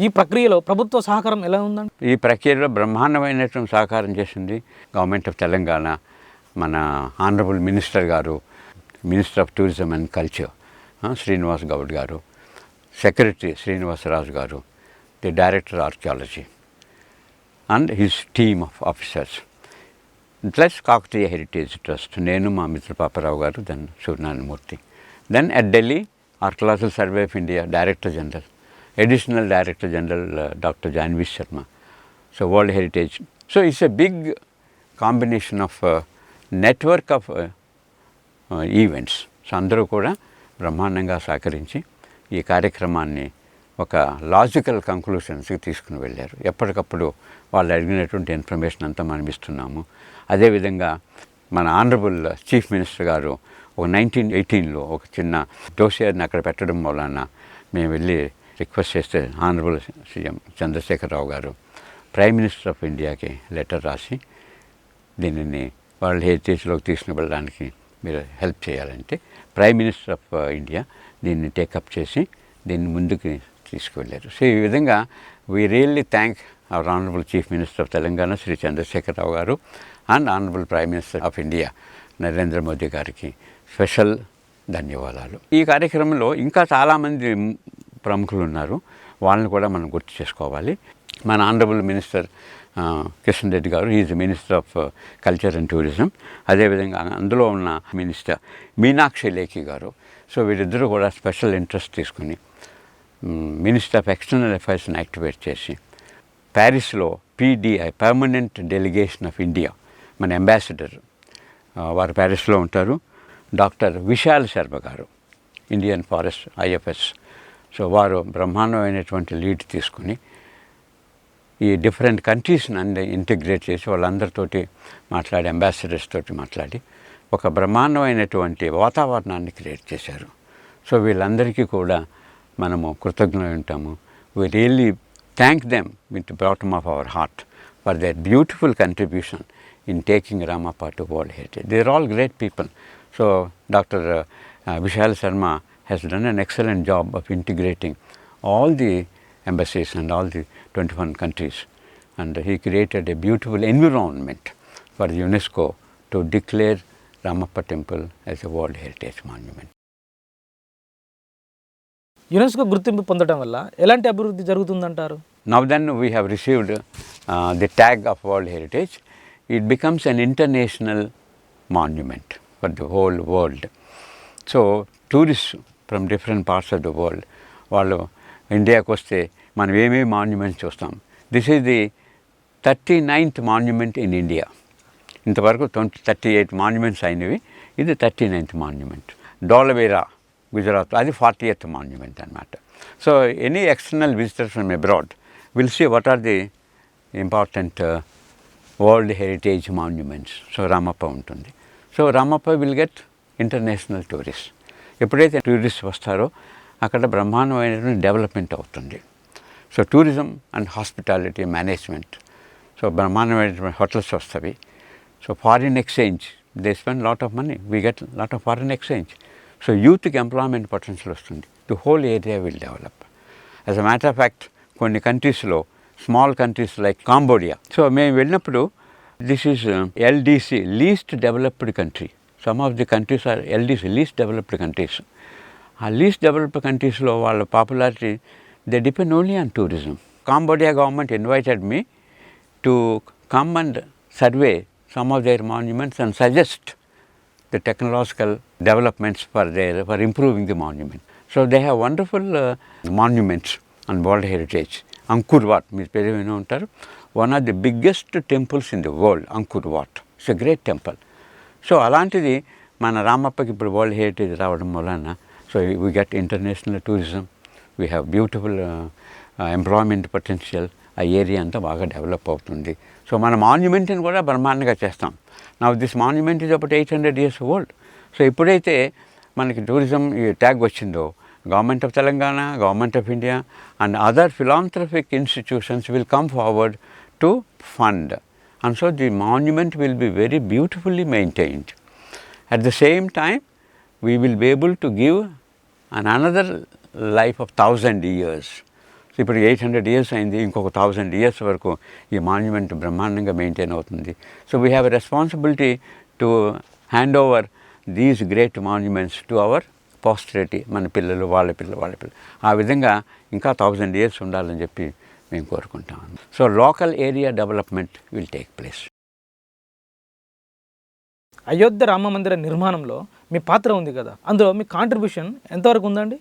ఈ ప్రక్రియలో ప్రభుత్వ సహకారం ఎలా ఉందండి?
ఈ ప్రక్రియలో బ్రహ్మాండమైనటువంటి సహకారం చేసింది గవర్నమెంట్ ఆఫ్ తెలంగాణ, మన ఆనరబుల్ మినిస్టర్ గారు, minister of tourism and culture Srinivas Goud గారు, సెక్రటరీ శ్రీనివాసరాజు గారు, the director archaeology and his team of officers, plus Kakatiya Heritage Trust, నేను మా మిత్ర Paparao garu, then Suryanarayanamurthy. Then at Delhi archaeological survey of India director general, additional director general doctor Janvi Sharma. So world heritage, so it's a big combination of network of events. So అందరూ కూడా బ్రహ్మాండంగా సహకరించి ఈ కార్యక్రమాన్ని ఒక లాజికల్ కంక్లూషన్స్కి తీసుకుని వెళ్ళారు. ఎప్పటికప్పుడు వాళ్ళు అడిగినటువంటి ఇన్ఫర్మేషన్ అంతా మనం ఇస్తున్నాము. అదేవిధంగా మన ఆనరబుల్ చీఫ్ మినిస్టర్ గారు ఒక 1918లో ఒక చిన్న డోసియర్ని అక్కడ పెట్టడం వలన మేము వెళ్ళి రిక్వెస్ట్ చేస్తే honourable CM Chandrashekhara Rao garu prime minister of ఇండియాకి లెటర్ రాసి దీనిని వరల్డ్ హెరిటేజ్లోకి తీసుకుని వెళ్ళడానికి మీరు హెల్ప్ చేయాలంటే ప్రైమ్ మినిస్టర్ ఆఫ్ ఇండియా దీన్ని టేకప్ చేసి దీన్ని ముందుకు తీసుకువెళ్ళారు. సో ఈ విధంగా we really thank our honourable chief minister of Telangana Shri Chandrashekhara Rao garu and honourable prime minister of India Narendra Modi గారికి స్పెషల్ ధన్యవాదాలు. ఈ కార్యక్రమంలో ఇంకా చాలామంది ప్రముఖులు ఉన్నారు, వాళ్ళని కూడా మనం గుర్తు చేసుకోవాలి. మన ఆనరబుల్ మినిస్టర్ కిషన్ రెడ్డి గారు, is minister of culture and tourism. అదేవిధంగా అందులో ఉన్న మినిస్టర్ మీనాక్షి లేఖి గారు. సో వీరిద్దరూ కూడా స్పెషల్ ఇంట్రెస్ట్ తీసుకుని మినిస్టర్ ఆఫ్ ఎక్స్టర్నల్ అఫైర్స్ని యాక్టివేట్ చేసి ప్యారిస్లో PDI permanent delegation of India, మన అంబాసిడర్ వారు ప్యారిస్లో ఉంటారు, డాక్టర్ విశాల్ శర్మ గారు, ఇండియన్ ఫారెస్ట్ IFS. సో వారు బ్రహ్మాండమైనటువంటి లీడ్ తీసుకుని ఈ డిఫరెంట్ కంట్రీస్ని అన్ని ఇంటిగ్రేట్ చేసి వాళ్ళందరితోటి మాట్లాడి, అంబాసిడర్స్ తోటి మాట్లాడి ఒక బ్రహ్మాండమైనటువంటి వాతావరణాన్ని క్రియేట్ చేశారు. సో వీళ్ళందరికీ కూడా మనము కృతజ్ఞులై ఉంటాము. We really thank them with the bottom of our heart for their beautiful contribution in taking Ramappa to World Heritage. They are all great people. So Dr. Vishal Sharma has done an excellent job of integrating all the embassies and all the 21 countries, and he created a beautiful environment for the UNESCO to declare Ramappa temple as a World Heritage Monument.
UNESCO గుర్తింపు పొందడం వల్ల ఎలాంటి అభివృద్ధి జరుగుతుందంటారు?
Now then we have received the tag of World Heritage. It becomes an international monument for the whole world. So tourists from different parts of the world, వాళ్ళు ఇండియాకి వస్తే మనం ఏమేమి మాన్యుమెంట్స్ చూస్తాం. This is the 39th monument in India. ఇంతవరకు 38 monuments అయినవి, ఇది 39th monument. డోలవేరా Gujarat, అది 40th మాన్యుమెంట్ అన్నమాట. So any external visitors from abroad will see what are the important world heritage monuments. So Ramappa ఉంటుంది. So Ramappa will get international tourist. ఎప్పుడైతే tourist వస్తారో అక్కడ బ్రహ్మాండమైనటువంటి డెవలప్మెంట్ అవుతుంది. So tourism and hospitality management, so బ్రహ్మాండమైనటువంటి hotels వస్తాయి. So foreign exchange, they spend lot of money, we get lot of foreign exchange. So యూత్కి employment potential వస్తుంది. The whole area will develop. As a matter of fact కొన్ని కంట్రీస్లో, small countries like Cambodia, so మేము వెళ్ళినప్పుడు this is LDC, least developed country. Some of the countries are LDC, least developed countries. ఆ least developed కంట్రీస్లో వాళ్ళ popularity, they depend only on tourism. Cambodia government invited me to come and survey some of their monuments and suggest the technological developments for improving the monument. So they have wonderful monuments on World Heritage. Angkor Wat, మీరు పేరు విని ఉంటారు, one of the biggest temples in the world, Angkor Wat. It's a great temple. So అలాంటిది మన రామప్పకి ఇప్పుడు world heritage రావడం వలన, so we get international tourism, we have beautiful employment potential, ఆ ఏరియా అంతా బాగా డెవలప్ అవుతుంది. సో మన మాన్యుమెంట్ని కూడా బ్రహ్మాండంగా చేస్తాం. నా this monument is about 800 years old. So ఎప్పుడైతే మనకి టూరిజం ఈ ట్యాగ్ వచ్చిందో, government of Telangana, government of India and other philanthropic institutions will come forward to fund. And so the monument will be very beautifully maintained. At the same time we will be able to give an another life of 1000 years. So ఇప్పుడు 800 years అయింది, ఇంకొక 1000 years వరకు ఈ monument బ్రహ్మాండంగా maintain అవుతుంది. So we have a responsibility to hand over these great monuments to our posterity, మన పిల్లలు, వాళ్ళ పిల్లలు. ఆ విధంగా ఇంకా 1000 years ఉండాలని చెప్పి మేము కోరుకుంటాం. So local area development will take place.
Ayodhya Rama మందిర నిర్మాణంలో మీ పాత్ర ఉంది కదా, అందులో మీ కాంట్రిబ్యూషన్ ఎంతవరకు ఉందండి?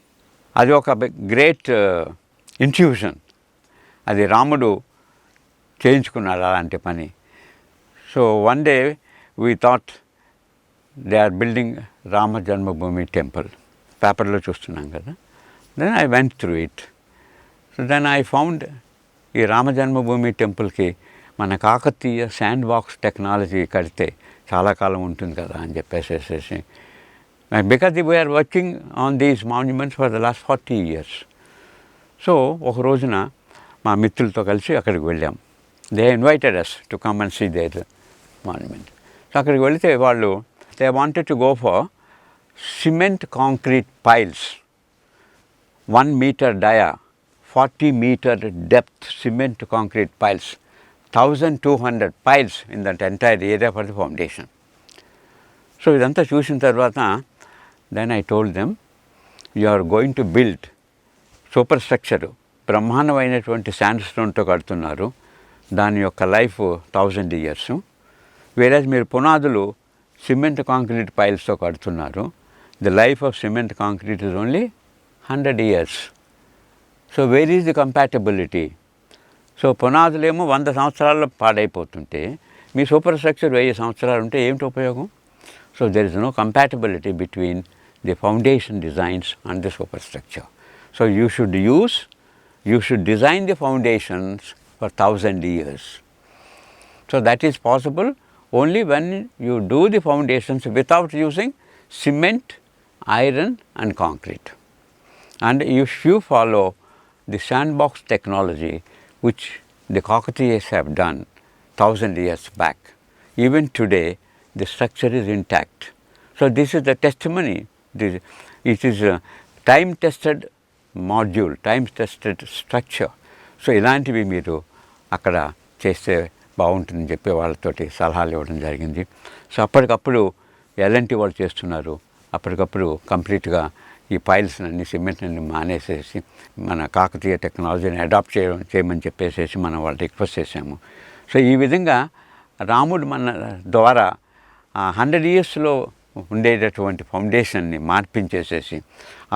అది ఒక గ్రేట్ ఇంట్యూషన్. అది రాముడు చేయించుకున్నాడు అలాంటి పని. So one day we thought they are building Rama Janmabhoomi temple, పేపర్లో చూస్తున్నాం కదా. Then I went through it. So then I found ఈ రామ జన్మభూమి టెంపుల్కి మన కాకతీయ శాండ్ బాక్స్ టెక్నాలజీ కడితే చాలా కాలం ఉంటుంది కదా అని చెప్పేసేసి, because we are working on these monuments for the last 40 years. సో ఒక రోజున మా మిత్రులతో కలిసి అక్కడికి వెళ్ళాం. They invited us to come and see their monument. So అక్కడికి వెళితే వాళ్ళు they wanted to go for cement concrete piles, 1 meter dia, 40 meter depth cement concrete piles, 1200 piles in that entire area for the foundation. So idantha chusin tarvata then I told them, you are going to build super structure బ్రహ్మాండమైనటువంటి శాండ్స్టోన్తో కడుతున్నారు, దాని యొక్క life 1000 years. వేరేజ్ మీరు పునాదులు cement concrete పైల్స్తో కడుతున్నారు, the life of cement concrete is only 100 years. So where is the compatibility? So పునాదులేమో 100 సంవత్సరాల్లో పాడైపోతుంటే మీ సూపర్ స్ట్రక్చర్ 1000 సంవత్సరాలు ఉంటే ఏమిటి ఉపయోగం? So there is no compatibility between the foundation designs and the super structure. So you should design the foundations for 1000 years. So that is possible only when you do the foundations without using cement, iron and concrete. And if you follow the sandbox technology which the Kakatiyas have done 1000 years back, even today the structure is intact. So this is the testimony. It is a time-tested module, time tested structure. So ఇలాంటివి మీరు అక్కడ చేస్తే బాగుంటుందని చెప్పి వాళ్ళతోటి సలహాలు ఇవ్వడం జరిగింది. సో అప్పటికప్పుడు ఎలాంటి వాళ్ళు చేస్తున్నారు, అప్పటికప్పుడు కంప్లీట్గా ఈ పైల్స్ అన్ని సిమెంట్ అన్ని మానేసేసి మన కాకతీయ టెక్నాలజీని అడాప్ట్ చేయమని చెప్పేసి మనం వాళ్ళు రిక్వెస్ట్ చేశాము. సో ఈ విధంగా రాముడు మన ద్వారా 100 yearsలో ఉండేటటువంటి ఫౌండేషన్ని మార్పించేసేసి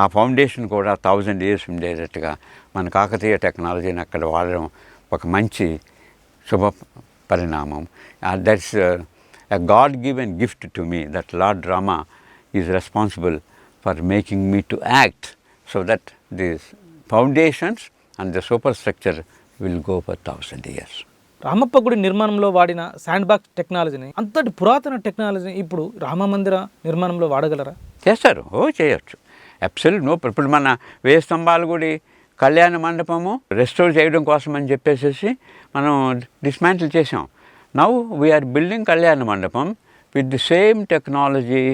ఆ ఫౌండేషన్ కూడా 1000 years ఉండేటట్టుగా మన కాకతీయ టెక్నాలజీని అక్కడ వాడడం ఒక మంచి శుభ పరిణామం. That's a God-given gift to me that Lord Rama is responsible for making me to act so that these foundations and the superstructure will go for 1000 years.
Ramappa గుడి నిర్మాణంలో వాడిన శాండ్ బాక్స్ టెక్నాలజీని, అంతటి పురాతన టెక్నాలజీని ఇప్పుడు రామ మందిర నిర్మాణంలో వాడగలరా?
చేస్తారు, చేయొచ్చు. Absolute no. ఇప్పుడు మన 1000 స్తంభాల గుడి కళ్యాణ మండపము రెస్టోర్ చేయడం కోసం అని చెప్పేసి మనం డిస్మాంటిల్ చేసాం. నౌ వీఆర్ బిల్డింగ్ కళ్యాణ మండపం with the same technology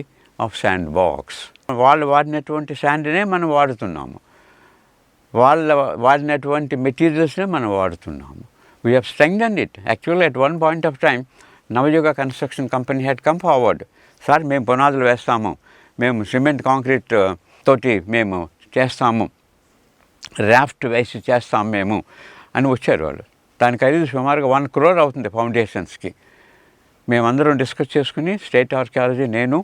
of sand box. వాళ్ళు వాడినటువంటి శాండ్నే మనం వాడుతున్నాము, వాళ్ళ వాడినటువంటి మెటీరియల్స్నే మనం వాడుతున్నాము. We have strengthened it. Actually, at one point of time, Navayuga Construction Company had come forward. Sir మేము పునాదులు వేస్తాము, మేము సిమెంట్ కాంక్రీట్ తోటి మేము చేస్తాము, రాఫ్ట్ వేసి చేస్తాము మేము అని వచ్చారు వాళ్ళు. దాని ఖరీదు సుమారుగా 1 crore అవుతుంది ఫౌండేషన్స్కి. మేమందరం డిస్కస్ చేసుకుని స్టేట్ ఆర్కియాలజీ, నేను,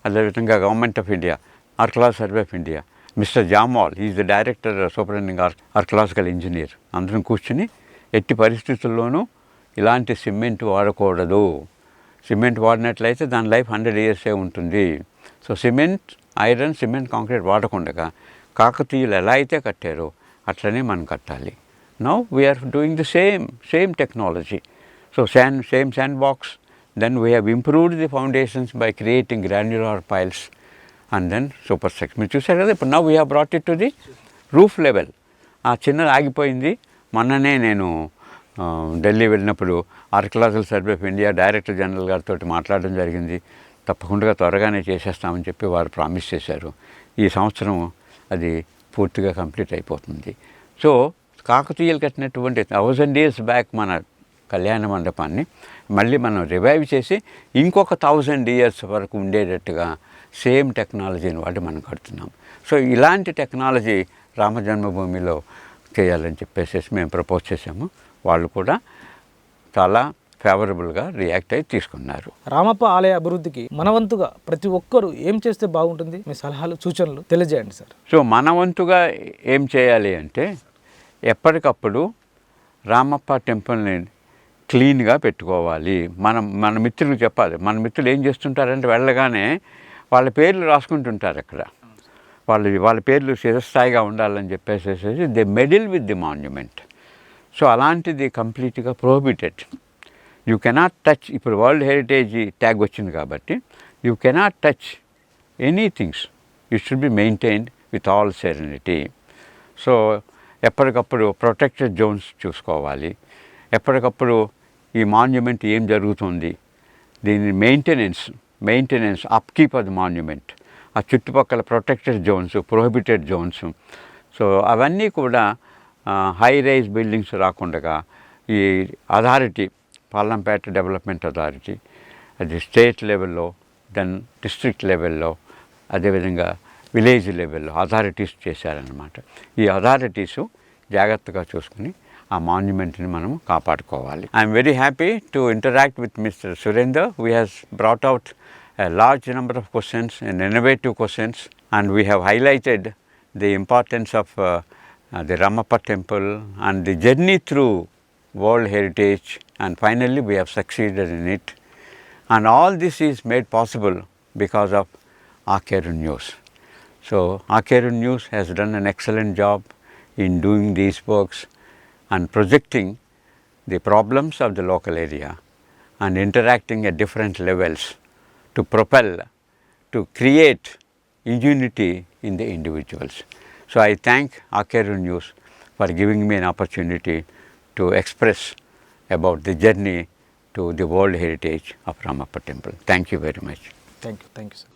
అదేవిధంగా government of India, archaeology survey of India, mister Jamwal, is the director superintending archaeological engineer, అందరం కూర్చుని ఎట్టి పరిస్థితుల్లోనూ ఇలాంటి సిమెంట్ వాడకూడదు, సిమెంట్ వాడినట్లయితే దాని లైఫ్ 100 years ఉంటుంది. So cement, iron, cement concrete వాడకుండా కాకతీయులు ఎలా అయితే కట్టారో అట్లనే మనం కట్టాలి. Now we are doing the same technology. So same sand box. Then we have improved the foundations by creating granular piles and then super structure. మీరు చూసారు కదా, ఇప్పుడు now we have brought it to the roof level. ఆ చిన్నది ఆగిపోయింది. మొన్ననే నేను ఢిల్లీ వెళ్ళినప్పుడు archaeological survey of India director general గారితో మాట్లాడడం జరిగింది. తప్పకుండా త్వరగానే చేసేస్తామని చెప్పి వారు ప్రామిస్ చేశారు. ఈ సంవత్సరం అది పూర్తిగా కంప్లీట్ అయిపోతుంది. సో కాకతీయులు కట్టినటువంటి 1000 years బ్యాక్ మన కళ్యాణ మండపాన్ని మళ్ళీ మనం రివైవ్ చేసి ఇంకొక 1000 years వరకు ఉండేటట్టుగా సేమ్ టెక్నాలజీని వాడి మనం కడుతున్నాం. సో ఇలాంటి టెక్నాలజీ రామ జన్మభూమిలో చేయాలని చెప్పేసి మేము ప్రపోజ్ చేసాము. వాళ్ళు కూడా చాలా ఫేవరబుల్గా రియాక్ట్ అయ్యి తీసుకున్నారు.
రామప్ప ఆలయ అభివృద్ధికి మనవంతుగా ప్రతి ఒక్కరూ ఏం చేస్తే బాగుంటుంది? మీ సలహాలు, సూచనలు తెలియజేయండి సార్.
సో మనవంతుగా ఏం చేయాలి అంటే, ఎప్పటికప్పుడు రామప్ప టెంపుల్ని క్లీన్గా పెట్టుకోవాలి. మన మిత్రులకు చెప్పాలి. మన మిత్రులు ఏం చేస్తుంటారంటే వెళ్ళగానే వాళ్ళ పేర్లు రాసుకుంటుంటారు అక్కడ. వాళ్ళ పేర్లు చిరస్థాయిగా ఉండాలని చెప్పేసి they meddle with the monument. So అలాంటిది కంప్లీట్గా ప్రోహిబిటెడ్. You cannot touch. ఇప్పుడు వరల్డ్ హెరిటేజ్ ట్యాగ్ వచ్చింది కాబట్టి you cannot touch any things. You should be maintained with all serenity. So ఎప్పటికప్పుడు ప్రొటెక్టెడ్ జోన్స్ చూసుకోవాలి. ఎప్పటికప్పుడు ఈ మాన్యుమెంట్ ఏం జరుగుతుంది, దీని maintenance upkeep of the monument, ఆ చుట్టుపక్కల protected zones, prohibited zones. So అవన్నీ కూడా హై రైజ్ బిల్డింగ్స్ రాకుండా ఈ అథారిటీ, పార్లంపేట డెవలప్మెంట్ అథారిటీ, అది స్టేట్ లెవెల్లో, దెన్ డిస్ట్రిక్ట్ లెవెల్లో, అదేవిధంగా విలేజ్ లెవెల్లో అథారిటీస్ చేశారన్నమాట. ఈ అథారిటీసు జాగ్రత్తగా చూసుకుని ఆ మాన్యుమెంట్ని మనం కాపాడుకోవాలి. I'm very happy to interact with mister Surender. We has brought out a large number of questions and innovative questions, and we have highlighted the importance of the Ramappa temple and the journey through World Heritage, and finally we have succeeded in it. And all this is made possible because of Akeru News. So Akeru News has done an excellent job in doing these works and projecting the problems of the local area and interacting at different levels to propel, to create unity in the individuals. So I thank Akeru News for giving me an opportunity to express about the journey to the World Heritage of Ramappa Temple. Thank you very much.
Thank you, sir.